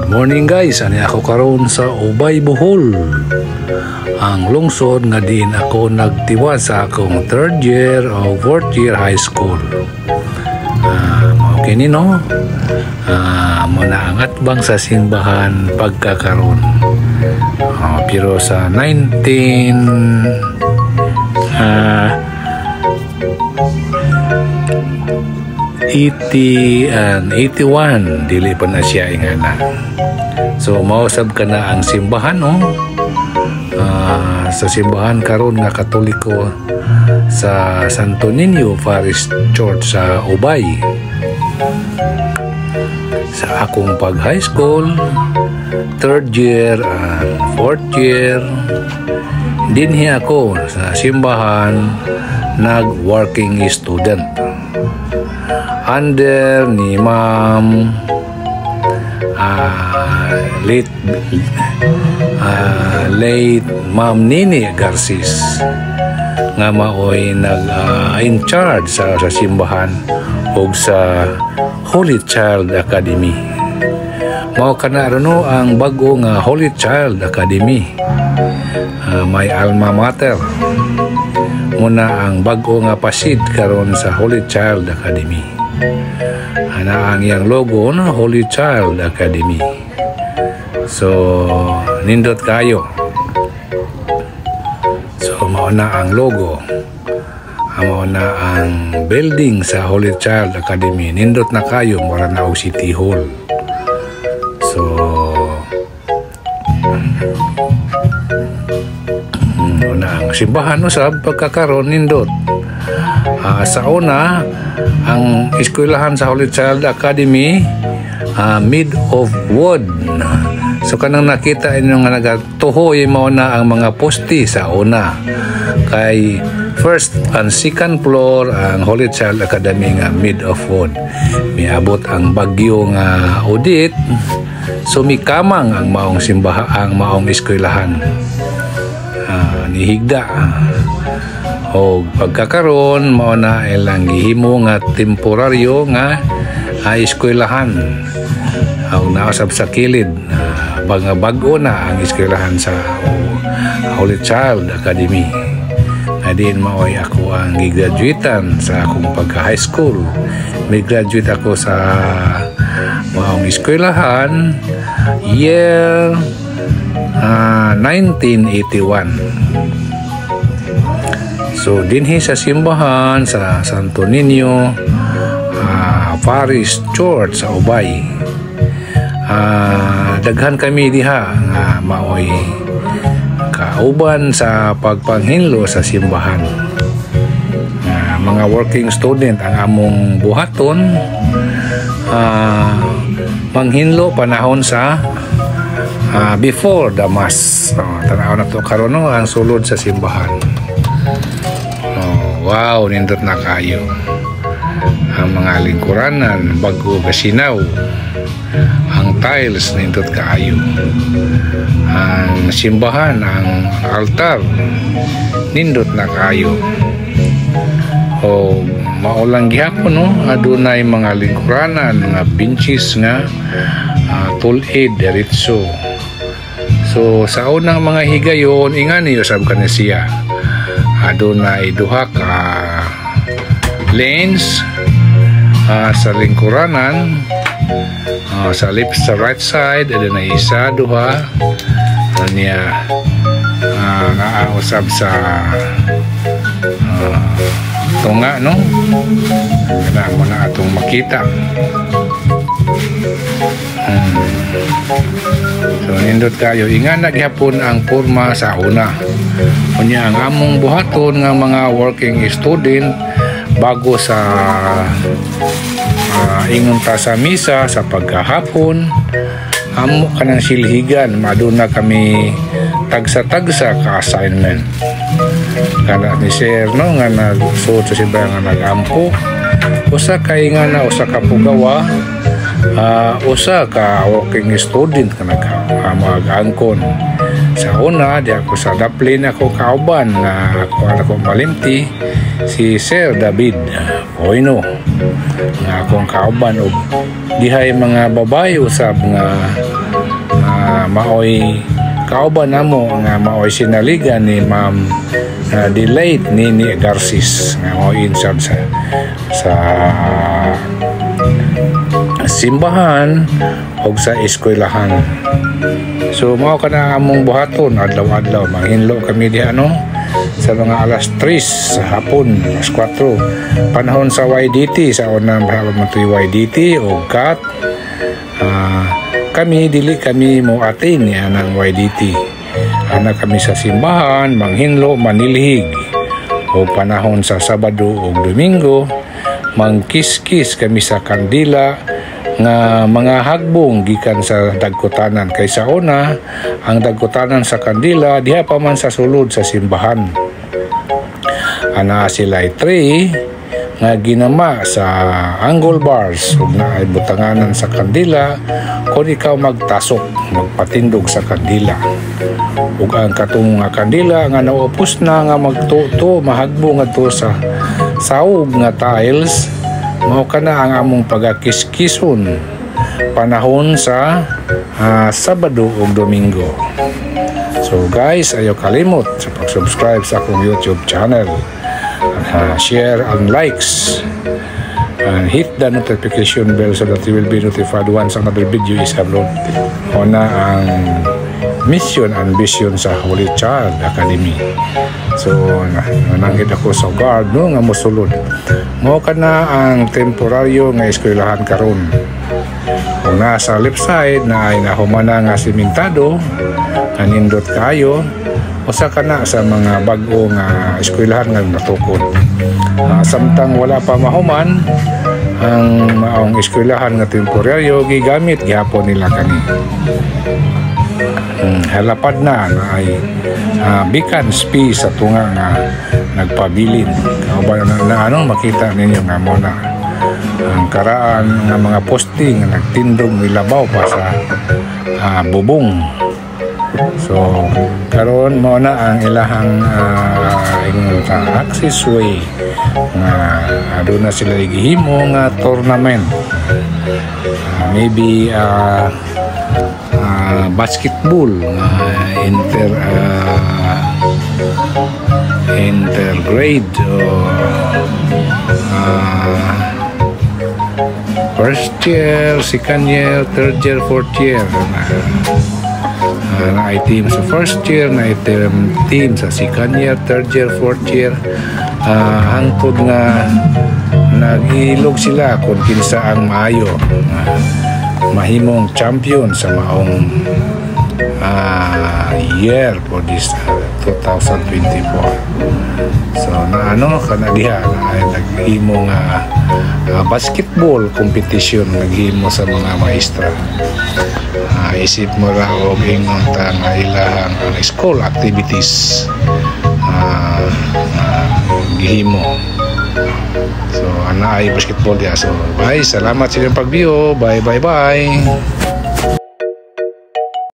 Good morning guys, ani ako karon sa Ubay, Bohol. Ang lungsod nga din ako nagtiwa sa akong 3rd year o 4th year high school. Okay ni no? Muna ang atbang sa simbahan pagkakaroon. Pero sa 81 dili pa na siya ingana. So mausab ka na ang simbahan sa simbahan karon nga Katoliko sa Santo Niño Parish Church sa Ubay. Sa akong pag high school 3rd year and 4th year dinhi ako sa simbahan nag working student under ni Ma'am late Ma'am Nini Garcis nga maoy nag in charge sa simbahan ug sa Holy Child Academy. Mao kana no ang bag-o nga Holy Child Academy. May alma mater. Muna ang bag-o nga pasid karon sa Holy Child Academy. Ana ang iyang logo no, Holy Child Academy. So nindot kayo. So mao na ang logo. Mao na ang building sa Holy Child Academy. Nindot na kayo mura na og City Hall. So na ang simbahan usab pagkakaroon nindot. Sa una ang eskwelahan sa Holy Child Academy made of wood. So kanang nakita inyo nga nagatuhoy mao na ang mga poste sa una. Kay first and second floor ang Holy Child Academy nga made of wood. Miabot ang bagyo nga audit. So mikamang ang maong simbahan, ang maong eskwelahan. Nihigda. O pagkakaroon mao na ilang gihimo nga temporaryo nga eskwelahan. Nausab sa kilid bag-o na ang eskwelahan sa Holy Child Academy. Din maoy ako ang gigraduatean sa akong pagka-high school. May graduate ako sa maong eskwelahan year 1981. So dinhi sa simbahan sa Santo Niño Parish Church sa Ubay. Daghan kami diha nga maoy kauban sa pagpanghinlo sa simbahan. Mga working student ang among buhaton manghinlo panahon sa before the mass. Tanaw na to karon ang sulod sa simbahan. Wow, nindot na kayo. Ang mga lingkuranan bago gasinaw. Ang tiles nindot kayo. Ang simbahan, ang altar nindot na kayo. Maulang gihapon no, adunay mga lingkuranan, mga benches nga tulid diretso. So sa unang mga higayon ingani usab kana siya. Adunay duha ka lanes sa lingkuranan, sa left sa right side adunay isa duha niya nga usab sa tunga no kana mo na atong makita. So nindot kayo ingana gihapon ang porma sa una. Unya ang among buhaton nga mga working student bago sa ingon ta sa misa sa pagkahapon amo kanang silhigan maduna kami tagsa-tagsa ka assignment. Kana ni sir no nga nagsuot sa simbahan nga nagampo usa kay nga na usa ka pugawa usa ka working student ka mag-angkon. Sa una di ako sa daplin ako kauban nga ako malimti si Sir David Poino nga akong kauban og dihay mga babae usab nga maoy kauban namo nga maoy sinaligan ni Ma'am the late Nini Garces nga maoy in charge sa simbahan o sa eskwelahan. So mao kana among buhaton adlaw-adlaw manghinlo kami di sa mga alas 3 sa hapon, alas 4 panahon sa YDT sa unang bahagi mo YDT o CAT. Kami dili kami mo atin niya ng YDT. Ana kami sa simbahan manghinlo manilhig o panahon sa Sabado o Domingo mangkiskis kami sa kandila nga mga hagbong gikan sa dagkutanan. Kaysa una ang dagkutanan sa kandila diha pa man sa sulod sa simbahan. Ana sila 3 nga ginama sa angle bars ug naay butanganan sa kandila kung ikaw magtasok magpatindog sa kandila ug ang katong nga kandila nga naupos na nga magtuto mahagbo nga to sa saog nga tiles mao kana ang among pagakiskison panahon sa Sabado ug Domingo. So guys, ayaw kalimot sa pag-subscribe sa akong YouTube channel. Share and likes and hit the notification bell so that you will be notified once another video is uploaded. Una ang mission and vision sa Holy Child Academy. So nanangit ako sa guard nga mosulod mo kana ang temporaryo nga eskwelahan karon. Kung nasa left side na ay nahumana nga simentado nindot kayo usa kana sa mga bag-o nga eskwelahan nga natukod. Samtang wala pa mahuman ang maong eskwelahan nga temporaryo gigamit gihapon nila kani. Halapad na ay bikan spi sa tunga nga nagpabilin. Kauban na makita ninyo nga muna ang karaan nga mga posting nga nagtindog nilabaw pa sa bubong. So karon mo na ang ilahang access way nga doon na sila gihimo nga tournament, maybe basketball intergrade first year, second year, third year, fourth year na ay team sa first year, na ay team sa second year, third year, fourth year, hangtod nga nag-ilog sila kung kinsa ang maayo mahimong champion sa maong year for this 2024. So kana diha ay naghimo nga basketball competition naghimo sa mga maestra. Isip mo ra og ingon ta nga ilahang school activities gihimo. So ana ay basketball diha. So bye, salamat sa inyong pag-view. Bye.